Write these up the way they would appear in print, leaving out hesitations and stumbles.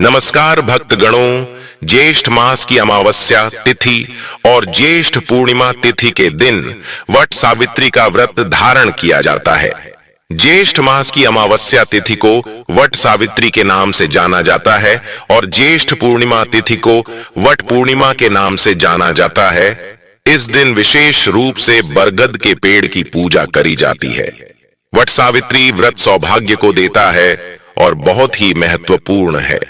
नमस्कार भक्तगणों, ज्येष्ठ मास की अमावस्या तिथि और ज्येष्ठ पूर्णिमा तिथि के दिन वट सावित्री का व्रत धारण किया जाता है। ज्येष्ठ मास की अमावस्या तिथि को वट सावित्री के नाम से जाना जाता है और ज्येष्ठ पूर्णिमा तिथि को वट पूर्णिमा के नाम से जाना जाता है। इस दिन विशेष रूप से बरगद के पेड़ की पूजा करी जाती है। वट सावित्री व्रत सौभाग्य को देता है और बहुत ही महत्वपूर्ण है।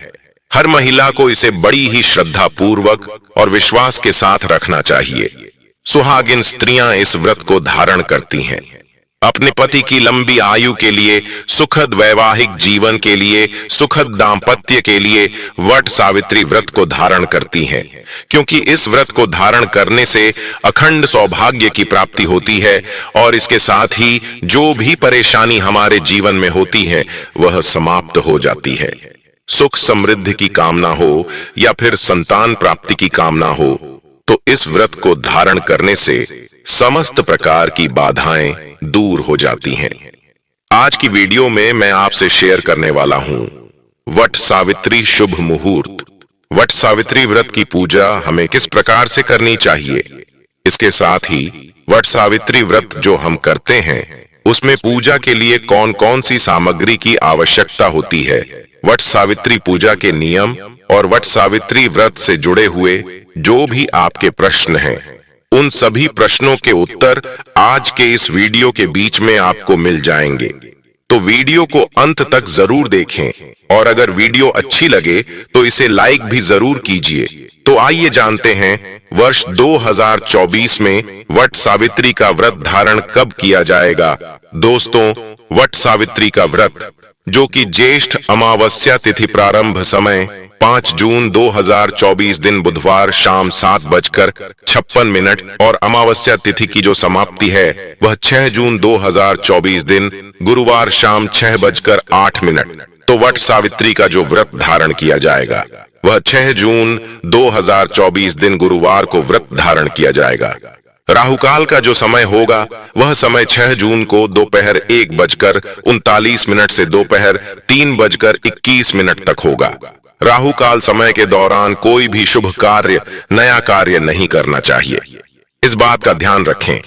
हर महिला को इसे बड़ी ही श्रद्धा पूर्वक और विश्वास के साथ रखना चाहिए। सुहागिन स्त्रियां इस व्रत को धारण करती हैं। अपने पति की लंबी आयु के लिए, सुखद वैवाहिक जीवन के लिए, सुखद दाम्पत्य के लिए वट सावित्री व्रत को धारण करती हैं, क्योंकि इस व्रत को धारण करने से अखंड सौभाग्य की प्राप्ति होती है और इसके साथ ही जो भी परेशानी हमारे जीवन में होती है वह समाप्त हो जाती है। सुख समृद्धि की कामना हो या फिर संतान प्राप्ति की कामना हो तो इस व्रत को धारण करने से समस्त प्रकार की बाधाएं दूर हो जाती हैं। आज की वीडियो में मैं आपसे शेयर करने वाला हूं वट सावित्री शुभ मुहूर्त। वट सावित्री व्रत की पूजा हमें किस प्रकार से करनी चाहिए, इसके साथ ही वट सावित्री व्रत जो हम करते हैं उसमें पूजा के लिए कौन कौन सी सामग्री की आवश्यकता होती है, वट सावित्री पूजा के नियम और वट सावित्री व्रत से जुड़े हुए जो भी आपके प्रश्न हैं, उन सभी प्रश्नों के उत्तर आज के इस वीडियो के बीच में आपको मिल जाएंगे। तो वीडियो को अंत तक जरूर देखें और अगर वीडियो अच्छी लगे तो इसे लाइक भी जरूर कीजिए। तो आइए जानते हैं वर्ष 2024 में वट सावित्री का व्रत धारण कब किया जाएगा। दोस्तों, वट सावित्री का व्रत जो कि ज्येष्ठ अमावस्या तिथि प्रारंभ समय 5 जून 2024 दिन बुधवार शाम 7:56 और अमावस्या तिथि की जो समाप्ति है वह 6 जून 2024 दिन गुरुवार शाम 6:08। तो वट सावित्री का जो व्रत धारण किया जाएगा वह 6 जून 2024 दिन गुरुवार को व्रत धारण किया जाएगा। राहुकाल का जो समय होगा वह समय 6 जून को दोपहर 1:39 से दोपहर 3:21 तक होगा। राहुकाल समय के दौरान कोई भी शुभ कार्य, नया कार्य नहीं करना चाहिए। इस बात का ध्यान रखें।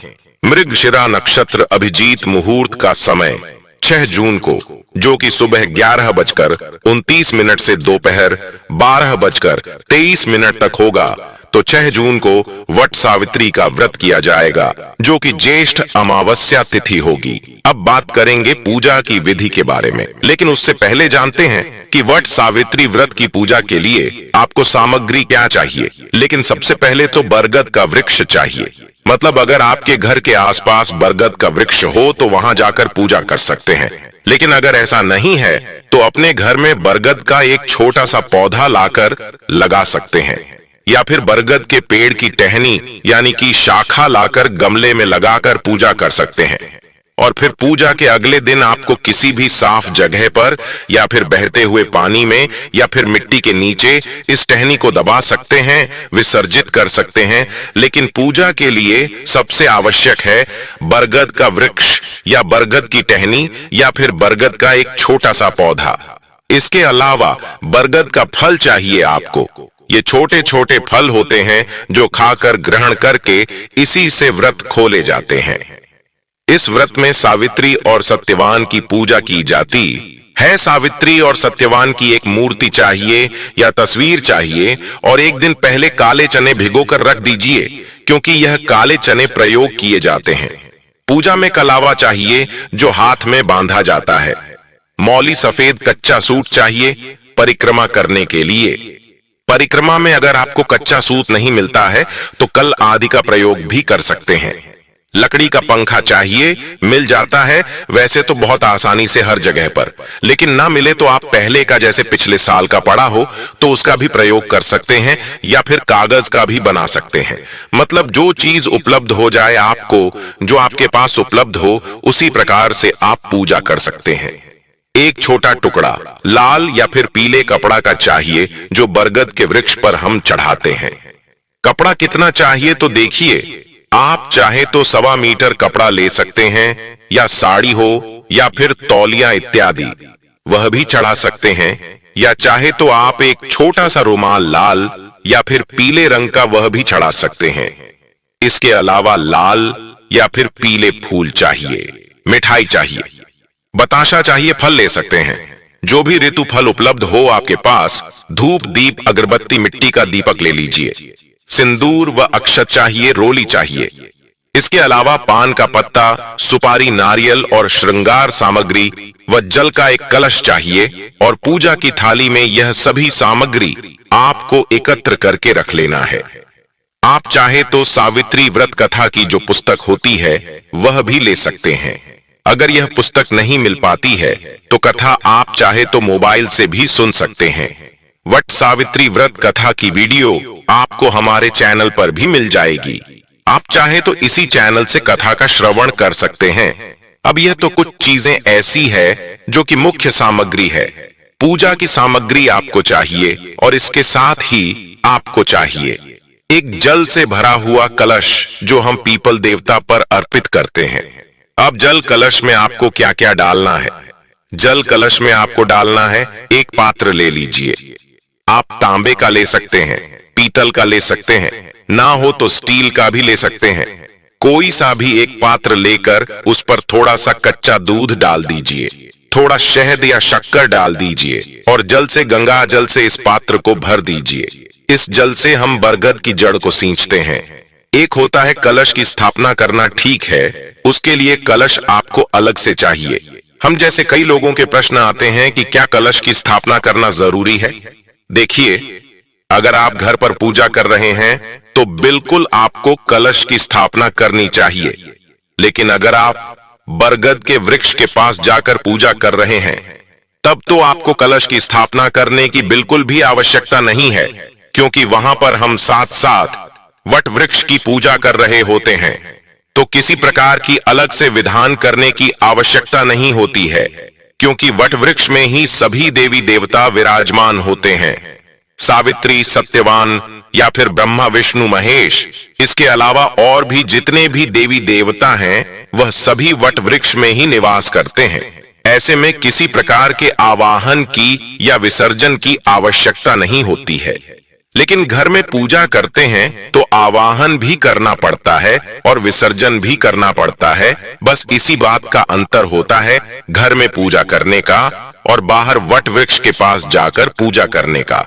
मृगशिरा नक्षत्र अभिजीत मुहूर्त का समय 6 जून को जो कि सुबह 11:29 से दोपहर 12:23 तक होगा। तो 6 जून को वट सावित्री का व्रत किया जाएगा जो कि ज्येष्ठ अमावस्या तिथि होगी। अब बात करेंगे पूजा की विधि के बारे में, लेकिन उससे पहले जानते हैं कि वट सावित्री व्रत की पूजा के लिए आपको सामग्री क्या चाहिए। लेकिन सबसे पहले तो बरगद का वृक्ष चाहिए। मतलब अगर आपके घर के आसपास बरगद का वृक्ष हो तो वहां जाकर पूजा कर सकते हैं। लेकिन अगर ऐसा नहीं है तो अपने घर में बरगद का एक छोटा सा पौधा लाकर लगा सकते हैं, या फिर बरगद के पेड़ की टहनी यानी कि शाखा लाकर गमले में लगाकर पूजा कर सकते हैं। और फिर पूजा के अगले दिन आपको किसी भी साफ जगह पर या फिर बहते हुए पानी में या फिर मिट्टी के नीचे इस टहनी को दबा सकते हैं, विसर्जित कर सकते हैं। लेकिन पूजा के लिए सबसे आवश्यक है बरगद का वृक्ष या बरगद की टहनी या फिर बरगद का एक छोटा सा पौधा। इसके अलावा बरगद का फल चाहिए आपको। ये छोटे छोटे फल होते हैं जो खाकर ग्रहण करके इसी से व्रत खोले जाते हैं। इस व्रत में सावित्री और सत्यवान की पूजा की जाती है। सावित्री और सत्यवान की एक मूर्ति चाहिए या तस्वीर चाहिए और एक दिन पहले काले चने भिगोकर रख दीजिए, क्योंकि यह काले चने प्रयोग किए जाते हैं। पूजा में कलावा चाहिए जो हाथ में बांधा जाता है। मौली सफेद कच्चा सूत चाहिए परिक्रमा करने के लिए। परिक्रमा में अगर आपको कच्चा सूत नहीं मिलता है तो कल आदि का प्रयोग भी कर सकते हैं। लकड़ी का पंखा चाहिए, मिल जाता है वैसे तो बहुत आसानी से हर जगह पर, लेकिन ना मिले तो आप पहले का जैसे पिछले साल का पड़ा हो तो उसका भी प्रयोग कर सकते हैं या फिर कागज का भी बना सकते हैं। मतलब जो चीज उपलब्ध हो जाए आपको, जो आपके पास उपलब्ध हो उसी प्रकार से आप पूजा कर सकते हैं। एक छोटा टुकड़ा लाल या फिर पीले कपड़ा का चाहिए जो बरगद के वृक्ष पर हम चढ़ाते हैं। कपड़ा कितना चाहिए तो देखिए, आप चाहे तो 1.25 मीटर कपड़ा ले सकते हैं या साड़ी हो या फिर तौलिया इत्यादि वह भी चढ़ा सकते हैं। या चाहे तो आप एक छोटा सा रुमाल लाल या फिर पीले रंग का वह भी चढ़ा सकते हैं। इसके अलावा लाल या फिर पीले फूल चाहिए, मिठाई चाहिए, बताशा चाहिए, फल ले सकते हैं। जो भी ऋतु फल उपलब्ध हो आपके पास, धूप, दीप, अगरबत्ती, मिट्टी का दीपक ले लीजिए। सिंदूर व अक्षत चाहिए, रोली चाहिए। इसके अलावा पान का पत्ता, सुपारी, नारियल और श्रृंगार सामग्री व जल का एक कलश चाहिए और पूजा की थाली में यह सभी सामग्री आपको एकत्र करके रख लेना है। आप चाहे तो सावित्री व्रत कथा की जो पुस्तक होती है वह भी ले सकते हैं। अगर यह पुस्तक नहीं मिल पाती है तो कथा आप चाहे तो मोबाइल से भी सुन सकते हैं। वट सावित्री व्रत कथा की वीडियो आपको हमारे चैनल पर भी मिल जाएगी। आप चाहे तो इसी चैनल से कथा का श्रवण कर सकते हैं। अब यह तो कुछ चीजें ऐसी है जो कि मुख्य सामग्री है। पूजा की सामग्री आपको चाहिए और इसके साथ ही आपको चाहिए एक जल से भरा हुआ कलश जो हम पीपल देवता पर अर्पित करते हैं। अब जल कलश में आपको क्या क्या डालना है? जल कलश में आपको डालना है, एक पात्र ले लीजिए। आप तांबे का ले सकते हैं, पीतल का ले सकते हैं, ना हो तो स्टील का भी ले सकते हैं। कोई सा भी एक पात्र लेकर उस पर थोड़ा सा कच्चा दूध डाल दीजिए, थोड़ा शहद या शक्कर डाल दीजिए और जल से, गंगा जल से इस पात्र को भर दीजिए। इस जल से हम बरगद की जड़ को सींचते हैं। एक होता है कलश की स्थापना करना, ठीक है, उसके लिए कलश आपको अलग से चाहिए। हम जैसे कई लोगों के प्रश्न आते हैं कि क्या कलश की स्थापना करना जरूरी है? देखिए, अगर आप घर पर पूजा कर रहे हैं तो बिल्कुल आपको कलश की स्थापना करनी चाहिए। लेकिन अगर आप बरगद के वृक्ष के पास जाकर पूजा कर रहे हैं तब तो आपको कलश की स्थापना करने की बिल्कुल भी आवश्यकता नहीं है, क्योंकि वहां पर हम साथ साथ वट वृक्ष की पूजा कर रहे होते हैं। तो किसी प्रकार की अलग से विधान करने की आवश्यकता नहीं होती है, क्योंकि वट वृक्ष में ही सभी देवी देवता विराजमान होते हैं। सावित्री, सत्यवान या फिर ब्रह्मा, विष्णु, महेश, इसके अलावा और भी जितने भी देवी देवता हैं वह सभी वट वृक्ष में ही निवास करते हैं। ऐसे में किसी प्रकार के आवाहन की या विसर्जन की आवश्यकता नहीं होती है। लेकिन घर में पूजा करते हैं तो आवाहन भी करना पड़ता है और विसर्जन भी करना पड़ता है। बस इसी बात का अंतर होता है घर में पूजा करने का और बाहर वट वृक्ष के पास जाकर पूजा करने का।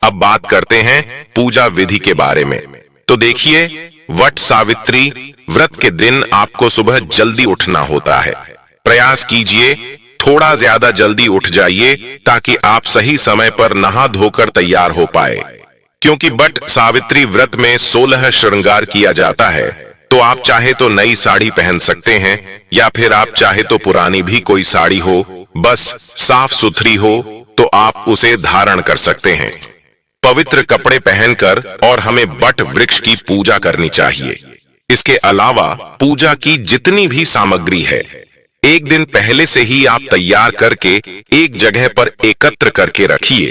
अब बात करते हैं पूजा विधि के बारे में। तो देखिए, वट सावित्री व्रत के दिन आपको सुबह जल्दी उठना होता है। प्रयास कीजिए थोड़ा ज्यादा जल्दी उठ जाइए ताकि आप सही समय पर नहा धोकर तैयार हो पाए। क्योंकि वट सावित्री व्रत में 16 श्रृंगार किया जाता है, तो आप चाहे तो नई साड़ी पहन सकते हैं या फिर आप चाहे तो पुरानी भी कोई साड़ी हो, बस साफ सुथरी हो तो आप उसे धारण कर सकते हैं। पवित्र कपड़े पहनकर और हमें वट वृक्ष की पूजा करनी चाहिए। इसके अलावा पूजा की जितनी भी सामग्री है एक दिन पहले से ही आप तैयार करके एक जगह पर एकत्र करके रखिए,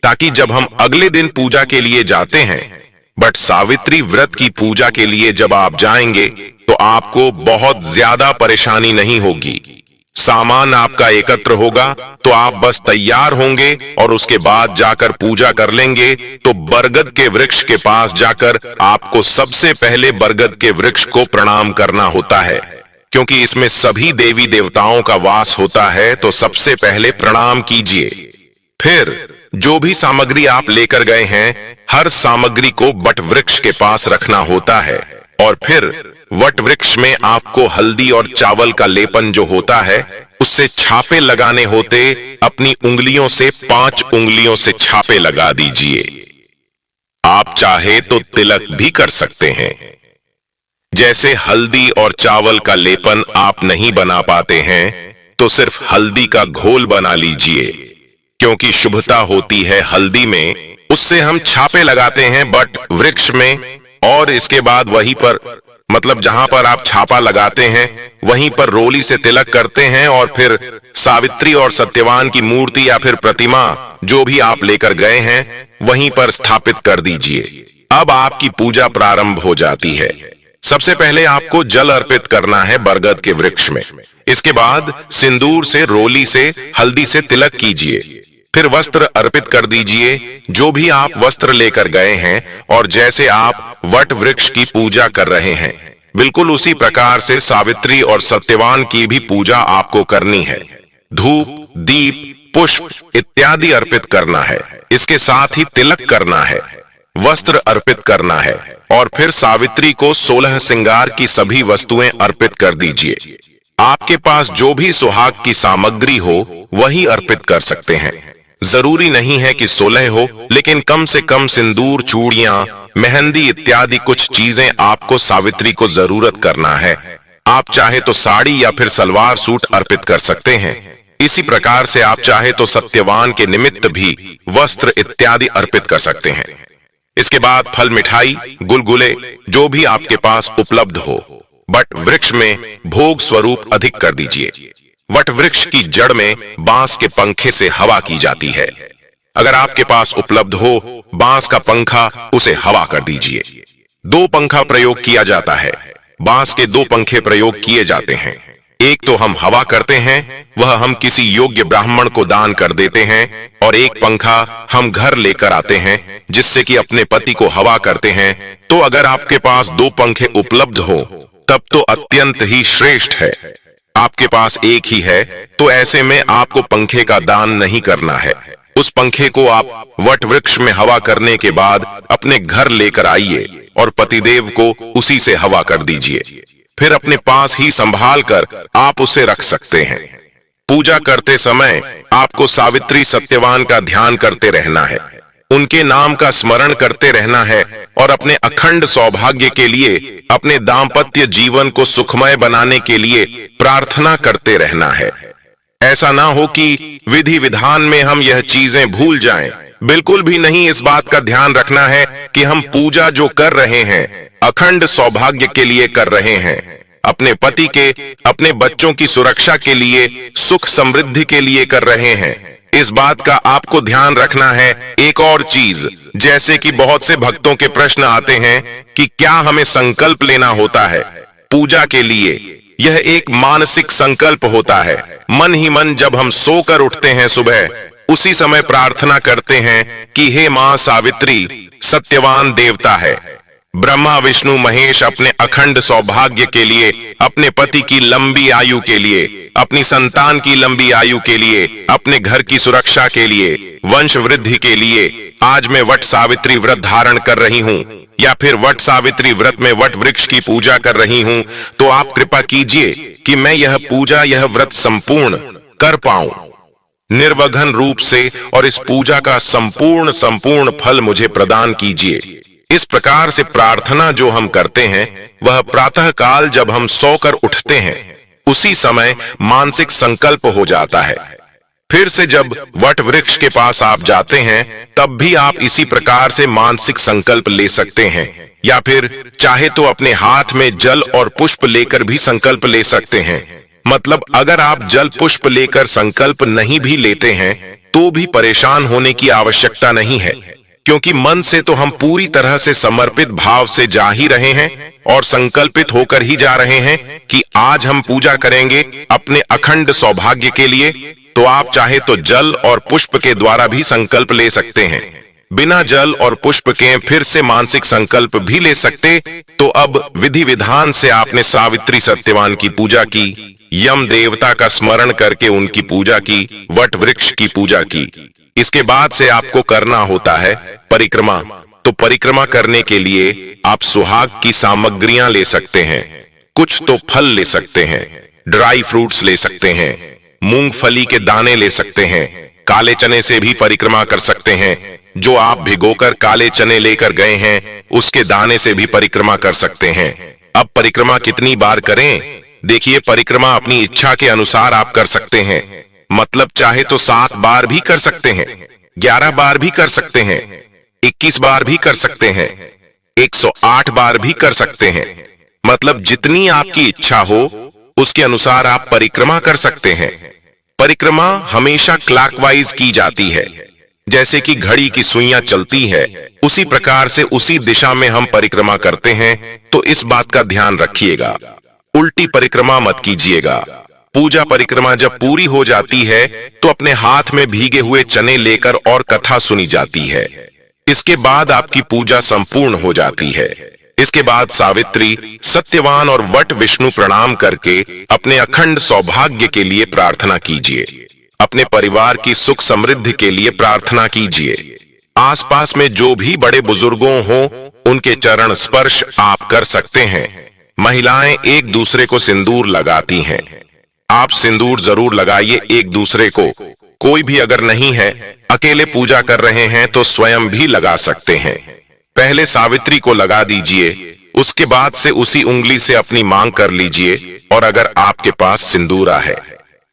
ताकि जब हम अगले दिन पूजा के लिए जाते हैं, बट सावित्री व्रत की पूजा के लिए जब आप जाएंगे तो आपको बहुत ज्यादा परेशानी नहीं होगी। सामान आपका एकत्र होगा तो आप बस तैयार होंगे और उसके बाद जाकर पूजा कर लेंगे। तो बरगद के वृक्ष के पास जाकर आपको सबसे पहले बरगद के वृक्ष को प्रणाम करना होता है, क्योंकि इसमें सभी देवी देवताओं का वास होता है। तो सबसे पहले प्रणाम कीजिए। फिर जो भी सामग्री आप लेकर गए हैं, हर सामग्री को वट वृक्ष के पास रखना होता है और फिर वट वृक्ष में आपको हल्दी और चावल का लेपन जो होता है उससे छापे लगाने होते। अपनी उंगलियों से 5 उंगलियों से छापे लगा दीजिए। आप चाहे तो तिलक भी कर सकते हैं। जैसे हल्दी और चावल का लेपन आप नहीं बना पाते हैं तो सिर्फ हल्दी का घोल बना लीजिए, क्योंकि शुभता होती है हल्दी में, उससे हम छापे लगाते हैं वट वृक्ष में। और इसके बाद वहीं पर, मतलब जहां पर आप छापा लगाते हैं वहीं पर रोली से तिलक करते हैं और फिर सावित्री और सत्यवान की मूर्ति या फिर प्रतिमा जो भी आप लेकर गए हैं वहीं पर स्थापित कर दीजिए। अब आपकी पूजा प्रारंभ हो जाती है। सबसे पहले आपको जल अर्पित करना है बरगद के वृक्ष में। इसके बाद सिंदूर से, रोली से, हल्दी से तिलक कीजिए। फिर वस्त्र अर्पित कर दीजिए, जो भी आप वस्त्र लेकर गए हैं, और जैसे आप वट वृक्ष की पूजा कर रहे हैं, बिल्कुल उसी प्रकार से सावित्री और सत्यवान की भी पूजा आपको करनी है। धूप, दीप, पुष्प इत्यादि अर्पित करना है। इसके साथ ही तिलक करना है, वस्त्र अर्पित करना है, और फिर सावित्री को 16 श्रृंगार की सभी वस्तुएं अर्पित कर दीजिए। आपके पास जो भी सुहाग की सामग्री हो वही अर्पित कर सकते हैं। जरूरी नहीं है कि 16 हो, लेकिन कम से कम सिंदूर, चूड़ियां, मेहंदी इत्यादि कुछ चीजें आपको सावित्री को जरूरत करना है। आप चाहे तो साड़ी या फिर सलवार सूट अर्पित कर सकते हैं। इसी प्रकार से आप चाहे तो सत्यवान के निमित्त भी वस्त्र इत्यादि अर्पित कर सकते हैं। इसके बाद फल, मिठाई, गुलगुले जो भी आपके पास उपलब्ध हो, वट वृक्ष में भोग स्वरूप अधिक कर दीजिए। वट वृक्ष की जड़ में बांस के पंखे से हवा की जाती है। अगर आपके पास उपलब्ध हो बांस का पंखा, उसे हवा कर दीजिए। 2 पंखा प्रयोग किया जाता है। बांस के 2 पंखे प्रयोग किए जाते हैं। एक तो हम हवा करते हैं, वह हम किसी योग्य ब्राह्मण को दान कर देते हैं, और एक पंखा हम घर लेकर आते हैं, जिससे कि अपने पति को हवा करते हैं। तो अगर आपके पास 2 पंखे उपलब्ध हो तब तो अत्यंत ही श्रेष्ठ है। आपके पास एक ही है, तो ऐसे में आपको पंखे का दान नहीं करना है। उस पंखे को आप वट वृक्ष में हवा करने के बाद अपने घर लेकर आइए और पतिदेव को उसी से हवा कर दीजिए। फिर अपने पास ही संभाल कर आप उसे रख सकते हैं। पूजा करते समय आपको सावित्री, सत्यवान का ध्यान करते रहना है, उनके नाम का स्मरण करते रहना है, और अपने अखंड सौभाग्य के लिए, अपने दाम्पत्य जीवन को सुखमय बनाने के लिए प्रार्थना करते रहना है। ऐसा ना हो कि विधि विधान में हम यह चीजें भूल जाएं। बिल्कुल भी नहीं। इस बात का ध्यान रखना है कि हम पूजा जो कर रहे हैं अखंड सौभाग्य के लिए कर रहे हैं, अपने पति के, अपने बच्चों की सुरक्षा के लिए, सुख समृद्धि के लिए कर रहे हैं। इस बात का आपको ध्यान रखना है। एक और चीज, जैसे कि बहुत से भक्तों के प्रश्न आते हैं कि क्या हमें संकल्प लेना होता है पूजा के लिए। यह एक मानसिक संकल्प होता है। मन ही मन जब हम सोकर उठते हैं सुबह, उसी समय प्रार्थना करते हैं कि हे मां सावित्री, सत्यवान देवता है, ब्रह्मा विष्णु महेश अपने अखंड सौभाग्य के लिए, अपने पति की लंबी आयु के लिए, अपनी संतान की लंबी आयु के लिए, अपने घर की सुरक्षा के लिए, वंश वृद्धि के लिए आज मैं वट सावित्री व्रत धारण कर रही हूँ, या फिर वट सावित्री व्रत में वट वृक्ष की पूजा कर रही हूँ। तो आप कृपा कीजिए कि मैं यह पूजा, यह व्रत संपूर्ण कर पाऊं निर्विघ्न रूप से, और इस पूजा का संपूर्ण फल मुझे प्रदान कीजिए। इस प्रकार से प्रार्थना जो हम करते हैं वह प्रातः काल जब हम सोकर उठते हैं उसी समय मानसिक संकल्प हो जाता है। फिर से जब वट वृक्ष के पास आप जाते हैं तब भी आप इसी प्रकार से मानसिक संकल्प ले सकते हैं, या फिर चाहे तो अपने हाथ में जल और पुष्प लेकर भी संकल्प ले सकते हैं। मतलब अगर आप जल पुष्प लेकर संकल्प नहीं भी लेते हैं तो भी परेशान होने की आवश्यकता नहीं है, क्योंकि मन से तो हम पूरी तरह से समर्पित भाव से जा ही रहे हैं और संकल्पित होकर ही जा रहे हैं कि आज हम पूजा करेंगे अपने अखंड सौभाग्य के लिए। तो आप चाहे तो जल और पुष्प के द्वारा भी संकल्प ले सकते हैं, बिना जल और पुष्प के फिर से मानसिक संकल्प भी ले सकते। तो अब विधि विधान से आपने सावित्री सत्यवान की पूजा की, यम देवता का स्मरण करके उनकी पूजा की, वट वृक्ष की पूजा की। इसके बाद से आपको करना होता है परिक्रमा। तो परिक्रमा करने के लिए आप सुहाग की सामग्रियां ले सकते हैं, कुछ तो फल ले सकते हैं, ड्राई फ्रूट्स ले सकते हैं, मूंगफली के दाने ले सकते हैं, काले चने से भी परिक्रमा कर सकते हैं। जो आप भिगोकर काले चने लेकर गए हैं उसके दाने से भी परिक्रमा कर सकते हैं। अब परिक्रमा कितनी बार करें? देखिए, परिक्रमा अपनी इच्छा के अनुसार आप कर सकते हैं। मतलब चाहे तो 7 बार भी कर सकते हैं, 11 बार भी कर सकते हैं, 21 बार भी कर सकते हैं, 108 बार भी कर सकते हैं। मतलब जितनी आपकी इच्छा हो उसके अनुसार आप परिक्रमा कर सकते हैं। परिक्रमा हमेशा क्लॉकवाइज की जाती है, जैसे कि घड़ी की सुइयां चलती है उसी प्रकार से उसी दिशा में हम परिक्रमा करते हैं। तो इस बात का ध्यान रखिएगा, उल्टी परिक्रमा मत कीजिएगा। पूजा परिक्रमा जब पूरी हो जाती है तो अपने हाथ में भीगे हुए चने लेकर और कथा सुनी जाती है। इसके बाद आपकी पूजा संपूर्ण हो जाती है। इसके बाद सावित्री, सत्यवान और वट विष्णु प्रणाम करके अपने अखंड सौभाग्य के लिए प्रार्थना कीजिए। अपने परिवार की सुख समृद्धि के लिए प्रार्थना कीजिए। आसपास में जो भी बड़े बुजुर्गों हो उनके चरण स्पर्श आप कर सकते हैं। महिलाएं एक दूसरे को सिंदूर लगाती हैं। आप सिंदूर जरूर लगाइए एक दूसरे को। कोई भी अगर नहीं है, अकेले पूजा कर रहे हैं तो स्वयं भी लगा सकते हैं। पहले सावित्री को लगा दीजिए, उसके बाद से उसी उंगली से अपनी मांग कर लीजिए। और अगर आपके पास सिंदूरा है,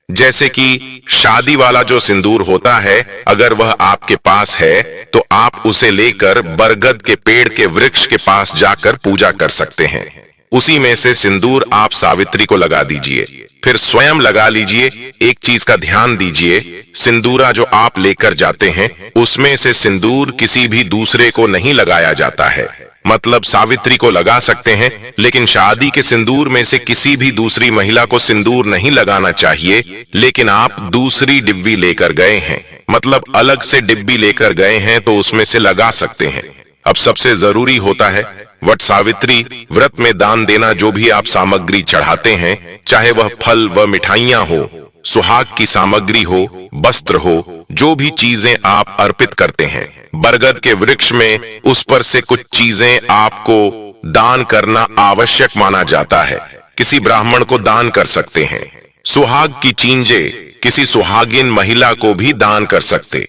जैसे कि शादी वाला जो सिंदूर होता है, अगर वह आपके पास है तो आप उसे लेकर बरगद के पेड़ के वृक्ष के पास जाकर पूजा कर सकते हैं। उसी में से सिंदूर आप सावित्री को लगा दीजिए, फिर स्वयं लगा लीजिए। एक चीज का ध्यान दीजिए, सिंदूरा जो आप लेकर जाते हैं उसमें से सिंदूर किसी भी दूसरे को नहीं लगाया जाता है। मतलब सावित्री को लगा सकते हैं, लेकिन शादी के सिंदूर में से किसी भी दूसरी महिला को सिंदूर नहीं लगाना चाहिए। लेकिन आप दूसरी डिब्बी लेकर गए हैं, मतलब अलग से डिब्बी लेकर गए हैं, तो उसमें से लगा सकते हैं। अब सबसे जरूरी होता है वट सावित्री व्रत में दान देना। जो भी आप सामग्री चढ़ाते हैं, चाहे वह फल व मिठाइयां हो, सुहाग की सामग्री हो, वस्त्र हो, जो भी चीजें आप अर्पित करते हैं, बरगद के वृक्ष में उस पर से कुछ चीजें आपको दान करना आवश्यक माना जाता है। किसी ब्राह्मण को दान कर सकते हैं। सुहाग की चीजें किसी सुहागिन महिला को भी दान कर सकते।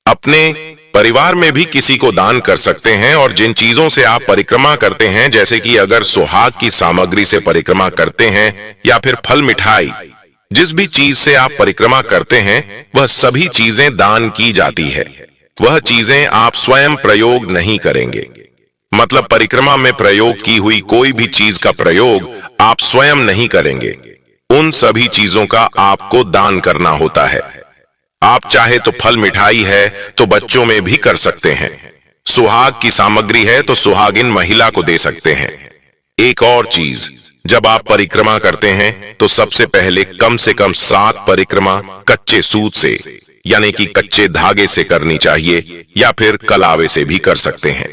अपने परिवार में भी किसी को दान कर सकते हैं। और जिन चीजों से आप परिक्रमा करते हैं, जैसे कि अगर सुहाग की सामग्री से परिक्रमा करते हैं या फिर फल मिठाई, जिस भी चीज से आप परिक्रमा करते हैं वह सभी चीजें दान की जाती है। वह चीजें आप स्वयं प्रयोग नहीं करेंगे। मतलब परिक्रमा में प्रयोग की हुई कोई भी चीज का प्रयोग आप स्वयं नहीं करेंगे। उन सभी चीजों का आपको दान करना होता है। आप चाहे तो फल मिठाई है तो बच्चों में भी कर सकते हैं। सुहाग की सामग्री है तो सुहागिन महिला को दे सकते हैं। एक और चीज, जब आप परिक्रमा करते हैं तो सबसे पहले कम से कम 7 परिक्रमा कच्चे सूत से, यानी कि कच्चे धागे से करनी चाहिए, या फिर कलावे से भी कर सकते हैं।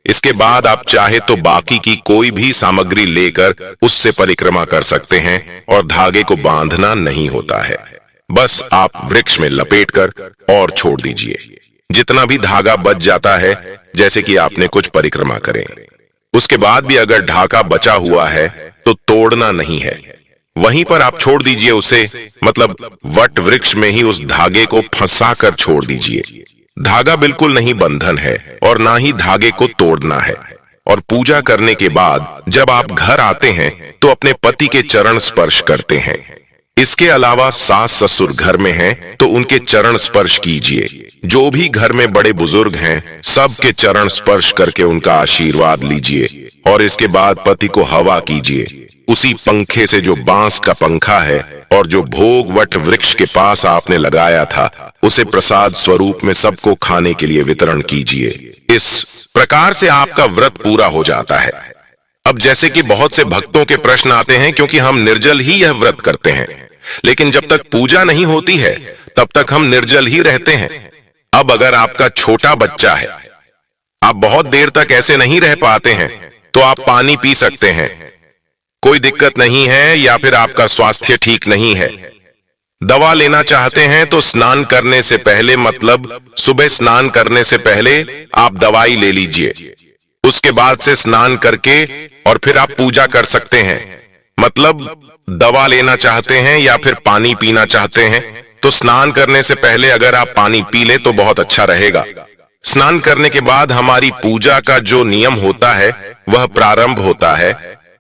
इसके बाद आप चाहे तो बाकी की कोई भी सामग्री लेकर उससे परिक्रमा कर सकते हैं और धागे को बांधना नहीं होता है। बस आप वृक्ष में लपेटकर और छोड़ दीजिए। जितना भी धागा बच जाता है, जैसे कि आपने कुछ परिक्रमा करें, उसके बाद भी अगर ढाका बचा हुआ है तो तोड़ना नहीं है, वहीं पर आप छोड़ दीजिए उसे। मतलब वट वृक्ष में ही उस धागे को फंसा कर छोड़ दीजिए। धागा बिल्कुल नहीं बंधन है और ना ही धागे को तोड़ना है। और पूजा करने के बाद जब आप घर आते हैं तो अपने पति के चरण स्पर्श करते हैं। इसके अलावा सास ससुर घर में हैं तो उनके चरण स्पर्श कीजिए। जो भी घर में बड़े बुजुर्ग हैं, सबके चरण स्पर्श करके उनका आशीर्वाद लीजिए। और इसके बाद पति को हवा कीजिए। उसी पंखे से, जो बांस का पंखा है और जो भोग वट वृक्ष के पास आपने लगाया था, उसे प्रसाद स्वरूप में सबको खाने के लिए वितरण कीजिए। इस प्रकार से आपका व्रत पूरा हो जाता है। अब जैसे कि बहुत से भक्तों के प्रश्न आते हैं, क्योंकि हम निर्जल ही यह व्रत करते हैं, लेकिन जब तक पूजा नहीं होती है तब तक हम निर्जल ही रहते हैं। अब अगर आपका छोटा बच्चा है, आप बहुत देर तक ऐसे नहीं रह पाते हैं, तो आप पानी पी सकते हैं, कोई दिक्कत नहीं है। या फिर आपका स्वास्थ्य ठीक नहीं है, दवा लेना चाहते हैं, तो स्नान करने से पहले, मतलब सुबह स्नान करने से पहले आप दवाई ले लीजिए। उसके बाद से स्नान करके और फिर आप पूजा कर सकते हैं। मतलब दवा लेना चाहते हैं या फिर पानी पीना चाहते हैं, तो स्नान करने से पहले अगर आप पानी पी ले तो बहुत अच्छा रहेगा। स्नान करने के बाद हमारी पूजा का जो नियम होता है वह प्रारंभ होता है।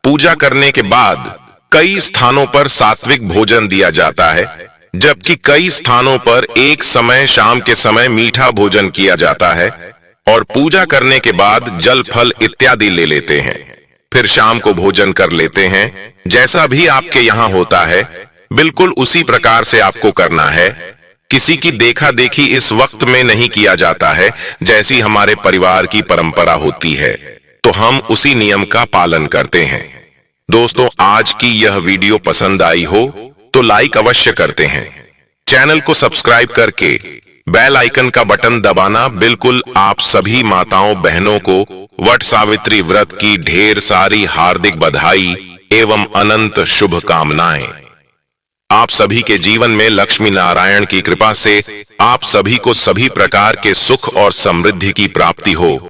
पूजा करने के बाद कई स्थानों पर सात्विक भोजन दिया जाता है, जबकि कई स्थानों पर एक समय शाम के समय मीठा भोजन किया जाता है। और पूजा करने के बाद जल फल इत्यादि ले लेते हैं, फिर शाम को भोजन कर लेते हैं। जैसा भी आपके यहाँ होता है, बिल्कुल उसी प्रकार से आपको करना है। किसी की देखा देखी इस वक्त में नहीं किया जाता है। जैसी हमारे परिवार की परंपरा होती है तो हम उसी नियम का पालन करते हैं। दोस्तों, आज की यह वीडियो पसंद आई हो तो लाइक अवश्य करते हैं। चैनल को सब्सक्राइब करके बेल आइकन का बटन दबाना बिल्कुल। आप सभी माताओं बहनों को वट सावित्री व्रत की ढेर सारी हार्दिक बधाई एवं अनंत शुभकामनाएं। आप सभी के जीवन में लक्ष्मी नारायण की कृपा से आप सभी को सभी प्रकार के सुख और समृद्धि की प्राप्ति हो।